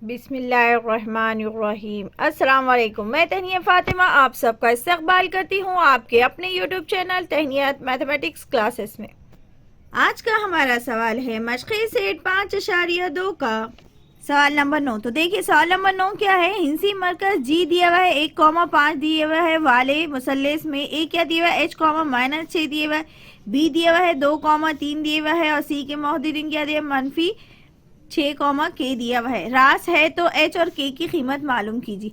बिस्मिल्लाहिर्रहमानिर्रहीम। अस्सलाम वालेकुम। मैं तहनिया फ़ातिमा आप सबका इस्तकबाल करती हूँ आपके अपने यूट्यूब चैनल तहनियात मैथमेटिक्स क्लासेस में। आज का हमारा सवाल है मशक़ी सेट 5.2 का सवाल नंबर 9। तो देखिए सवाल नंबर 9 क्या है। हिंसी मरकज़ जी दिया हुआ है 1,5 दिया हुआ है वाले मुसल्लेस में ए क्या दिया हुआ है h,-6 दिया हुआ है, बी दिया हुआ है 2,3 दिया हुआ है और सी के मौजूदीन क्या दिया -6, के दिया हुआ है। रास है तो एच और के की कीमत मालूम कीजिए।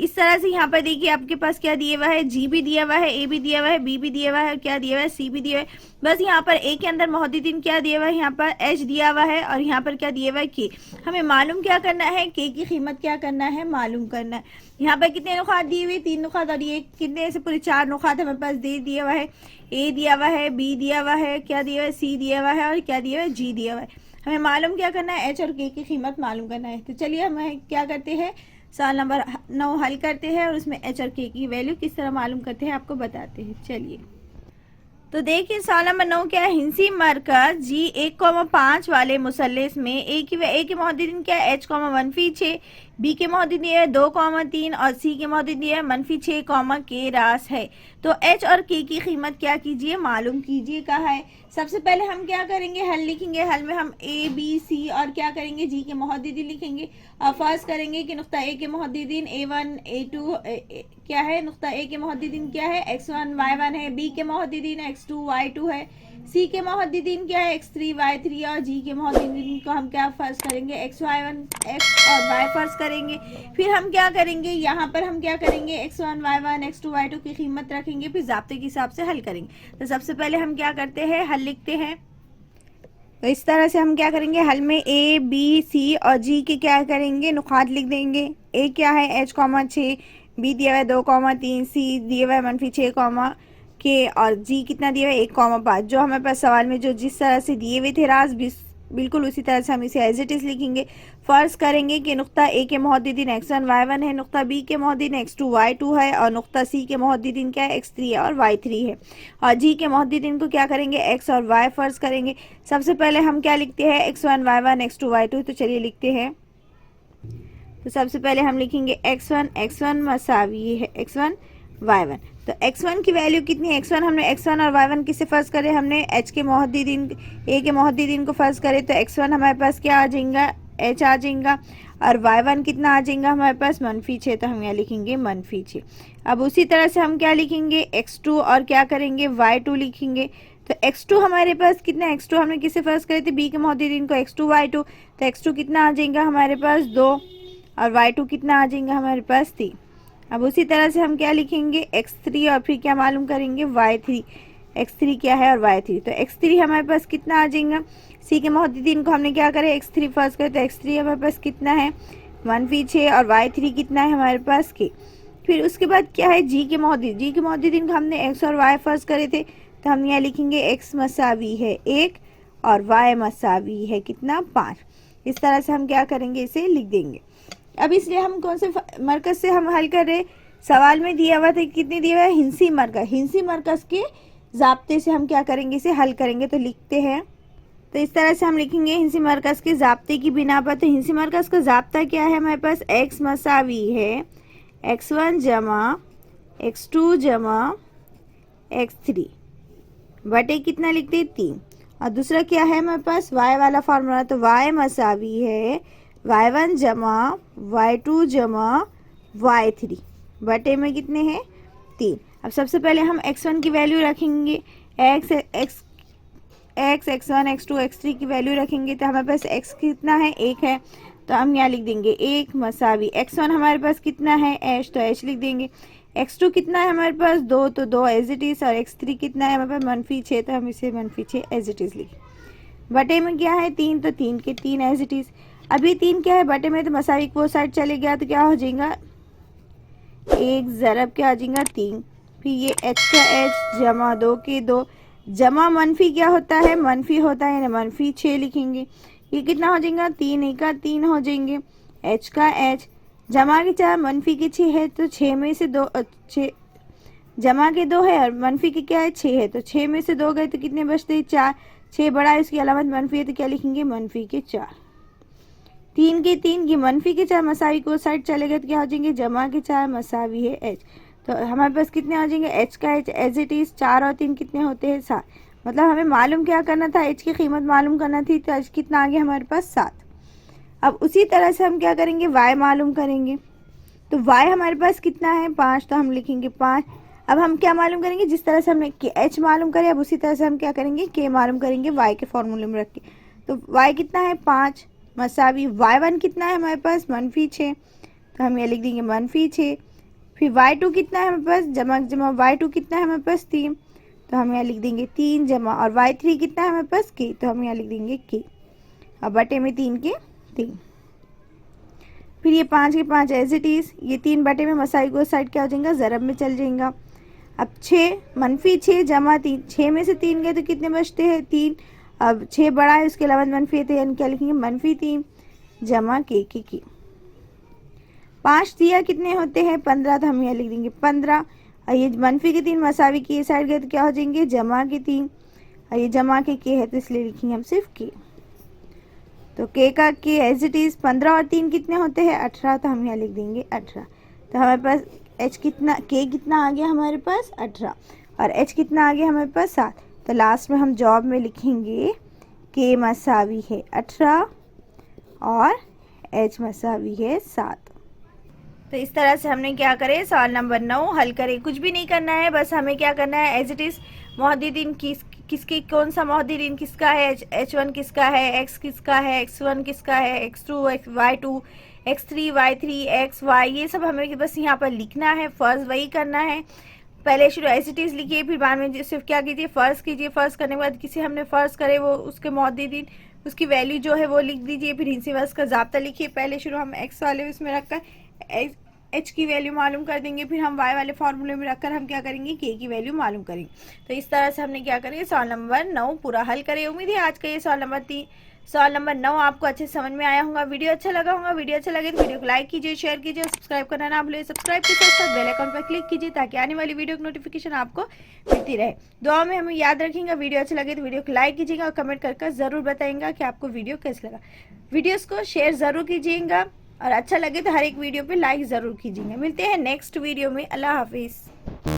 इस तरह से यहाँ पर देखिए आपके पास क्या दिया हुआ है, जी भी दिया हुआ है, ए भी दिया हुआ है, बी भी दिया हुआ है और क्या दिया हुआ है, सी भी दिया हुआ है। बस यहाँ पर ए के अंदर मौजूदीन क्या दिया हुआ है, यहाँ पर एच दिया हुआ है और यहाँ पर क्या दिया हुआ है, के। हमें मालूम क्या करना है, के की कीमत क्या करना है, मालूम करना है। यहाँ पर कितने नुकात दिए हुए, 3 नुकात और ये कितने से पूरे 4 नुकात हमारे पास दे दिया हुआ है। ए दिया हुआ है, बी दिया हुआ है, क्या दिया हुआ है, सी दिया हुआ है और क्या दिया हुआ है, जी दिया हुआ है। हमें मालूम क्या करना है, एच और के की कीमत मालूम करना है। तो चलिए हम क्या करते हैं, सवाल नंबर 9 हल करते हैं और उसमें एच और के की वैल्यू किस तरह मालूम करते हैं आपको बताते हैं। चलिए तो देखिए सवाल नंबर 9 क्या है। हिंसी मरकज जी 1,5 वाले मुसल्लेस में ए के मौजूदीन क्या है h,-6, बी के मौजूदीन है 2,3 और सी के मौजूदीन है -6, के रास है। तो एच और के की कीमत क्या कीजिए, मालूम कीजिए। कहा है सबसे पहले हम क्या करेंगे, हल लिखेंगे। हल में हम ए बी सी और क्या करेंगे, जी के मौजूदीन लिखेंगे और फर्ज करेंगे कि नुक्ता ए के मौजूदीन A1 A2 क्या है, नुक्ता ए के मौजूदीन क्या है x1 y1 है, बी के मौजूदीन x2 y2 है, सी के मौजूदीन क्या है x3 y3 और जी के मौजूदीन को हम क्या फर्ज करेंगे x y1 x और y फर्ज करेंगे। फिर हम क्या करेंगे, यहाँ पर हम क्या करेंगे x1 y1 x2 y2 की कीमत रखेंगे, फिर ज़ाब्ते के हिसाब से हल करेंगे। तो सबसे पहले हम क्या करते हैं, हल लिखते हैं। तो इस तरह से हम क्या करेंगे, हल में ए बी सी और जी के क्या करेंगे, नुकात लिख देंगे। ए क्या है h,6, बी दिया हुआ है 2,3, सी दिया हुआ है -6, के और जी कितना दिया हुआ है 1,5। जो हमारे पास सवाल में जो जिस तरह से दिए हुए थे राज बिल्कुल उसी तरह से हम इसे एज इट इज़ लिखेंगे। फ़र्ज करेंगे कि नुक्ता ए के मौजूदीन x1 y1 है, नुक्ता बी के मौजूदीन x2 y2 है और नुक्ता सी के मौजूदीन क्या है x3 और y3 है और जी के मौजूदीन को क्या करेंगे, x और y फर्ज करेंगे। सबसे पहले हम क्या लिखते हैं, x1 y1 x2 y2। तो चलिए लिखते हैं। तो सबसे पहले हम लिखेंगे x1 मसावी है x1 y1। तो x1 की वैल्यू कितनी है, x1 हमने x1 और y1 किससे फर्ज करे, हमने h के मौजूदीन a के मौजूदीन को फर्ज करे। तो x1 हमारे पास क्या आ जाएगा, h आ जाएगा और y1 कितना आ जाएगा हमारे पास -6। तो हम यहाँ लिखेंगे -6। अब उसी तरह से हम क्या लिखेंगे, x2 और क्या करेंगे, y2 लिखेंगे। तो x2 हमारे पास कितना, x2 हमने किससे फर्ज करे थे, b के मौजूदीन को x2 y2। तो x2 कितना आ जाएगा हमारे पास 2 और y2 कितना आ जाएगा हमारे पास 3। अब उसी तरह से हम क्या लिखेंगे, x3 और फिर क्या मालूम करेंगे, y3। x3 क्या है और y3। तो x3 हमारे पास कितना आ जाएगा, सी के मौजूदीन को हमने क्या करे x3 फर्स्ट करे। तो x3 हमारे पास कितना है -6 और y3 कितना है हमारे पास के। फिर उसके बाद क्या है, जी के मौजूदीन को हमने x और y फर्स्ट करे थे। तो हम यहाँ लिखेंगे x मसावी है 1 और y मसावी है कितना 5। इस तरह से हम क्या करेंगे, इसे लिख देंगे। अब इसलिए हम कौन से मरकज़ से हम हल कर रहे, सवाल में दिया हुआ था कितने दिया हुआ है, हिंसी मरकज़ के ज़ाब्ते से हम क्या करेंगे, इसे हल करेंगे। तो लिखते हैं। तो इस तरह से हम लिखेंगे हिंसी मरकज़ के ज़ाब्ते की बिना पर। तो हिंसी मरकज़ का ज़ाब्ता क्या है हमारे पास, x मसावी है x1 जमा x2 जमा x3 बटे कितना लिखते हैं 3। और दूसरा क्या है हमारे पास, y वाला फार्मूला। तो y मसावी है y1 जमा y2 जमा y3 बटे में कितने हैं 3। अब सबसे पहले हम x1 की वैल्यू रखेंगे, x1 x2 x3 की वैल्यू रखेंगे। तो हमारे पास x कितना है 1 है। तो हम यहाँ लिख देंगे 1 मसावी x1 हमारे पास कितना है h, तो h लिख देंगे। x2 कितना है हमारे पास 2, तो 2 एज इट इज़ और x3 कितना है हमारे पास -6। तो हम इसे -6 एज इट इज़ लिखें। बटे में क्या है 3, तो 3 के 3 एज इट इज़। अभी 3 क्या है बटे में, तो मसावी वो साइड चले गया तो क्या हो जाएगा 1 ज़रब क्या आ जाएगा 3। फिर ये h का h जमा 2 के 2 जमा मनफी क्या होता है, मनफी होता है, यानी -6 लिखेंगे। ये कितना हो जाएगा 3 1 का 3 हो जाएंगे। h का h जमा के 4 मनफी के 6 है। तो 6 में से 2 6 जमा के 2 है और मनफी के क्या है 6 है। तो 6 में से 2 गए तो कितने बचते हैं 4। 6 बड़ा है, इसकी अलामत मनफी है तो क्या लिखेंगे -4। 3 के 3 की मनफी के 4 मसावी को साइड चले गए तो क्या हो जाएंगे, जमा के 4 मसावी है h। तो हमारे पास कितने आ जाएंगे, h का h एज इट इज़ 4 और 3 कितने होते हैं 7। मतलब हमें मालूम क्या करना था, h की कीमत मालूम करना थी, तो h कितना आ गया हमारे पास 7। अब उसी तरह से हम क्या करेंगे, y मालूम करेंगे। तो y हमारे पास कितना है 5, तो हम लिखेंगे 5। अब हम क्या मालूम करेंगे, जिस तरह से हमने h मालूम करे, अब उसी तरह से हम क्या करेंगे, k मालूम करेंगे y के फॉर्मूले में रख के। तो y कितना है 5 मसावी y1 कितना है हमारे पास -6, तो हम ये लिख देंगे -6। फिर y2 कितना है हमारे पास, जमा जमा y2 कितना है हमारे पास 3, तो हम यहाँ लिख देंगे 3 जमा, और y3 कितना है हमारे पास k, तो हम यहाँ लिख देंगे k। अब बटे में 3 के 3। फिर ये 5 के 5 एज इट इज़, ये 3 बटे में मसाई को साइड क्या हो जाएगा, ज़रब में चल जाएगा। अब 6 -6 जमा 3, 6 में से 3 गए तो कितने बचते हैं 3। अब 6 बड़ा है, उसके अलावा मनफी है, तो यानी क्या लिखेंगे -3 जमा के 5 दिया कितने होते हैं 15, तो हम यहाँ लिख देंगे 15। और ये मनफी के 3 मसावी की साइड गए तो क्या हो जाएंगे, जमा के 3, और ये जमा के है तो इसलिए लिखेंगे हम सिर्फ के। तो के का के एज इट इज़ 15 और 3 कितने होते हैं 18, तो हम यहाँ लिख देंगे 18। तो हमारे पास h कितना, के कितना आ गया हमारे पास 18, और h कितना आ गया हमारे पास 7। तो लास्ट में हम जवाब में लिखेंगे के मसावी है 18 और h मसावी है 7। तो इस तरह से हमने क्या करें, सवाल नंबर 9 हल करें। कुछ भी नहीं करना है, बस हमें क्या करना है, एज इट इज़ मोहद्दीन किसकी कौन सा मोहद्दीन किसका है, h1 किसका है, x किसका है, x1 किसका है, x2 y2 x3 y3 xy, ये सब हमें बस यहाँ पर लिखना है, फ़र्ज़ वही करना है। पहले शुरू एज इट इज़ लिखिए, फिर बाद में सिर्फ क्या कीजिए, फ़र्ज़ कीजिए। फ़र्ज़ करने के बाद किसी हमने फ़र्ज़ करे वो उसके मोहद्दीन उसकी वैल्यू जो है वो लिख दीजिए। फिर इनसे बस का ज़ाब्ता लिखिए। पहले शुरू हम x वाले उसमें रखकर h की वैल्यू मालूम कर देंगे, फिर हम y वाले फॉर्मूले में रखकर हम क्या करेंगे, k की वैल्यू मालूम करेंगे। तो इस तरह से हमने क्या करें, सवाल नंबर 9 पूरा हल करें। उम्मीद है आज का ये सवाल नंबर 9 आपको अच्छे समझ में आया होगा। वीडियो अच्छा लगा होगा, वीडियो अच्छा लगे तो वीडियो को लाइक कीजिए, शेयर कीजिए, सब्सक्राइब करना ना भूलिए। सब्सक्राइब के साथ साथ बेल आइकन पर क्लिक कीजिए ताकि आने वाली वीडियो की नोटिफिकेशन आपको मिलती रहे। दुआ में हमें याद रखेंगे, वीडियो अच्छा लगे तो वीडियो को लाइक कीजिएगा और कमेंट कर ज़रूर बताएंगे कि आपको वीडियो कैसा लगा। वीडियोस को शेयर ज़रूर कीजिएगा और अच्छा लगे तो हर एक वीडियो पे लाइक ज़रूर कीजिएगा। मिलते हैं नेक्स्ट वीडियो में। अल्लाह हाफिज़।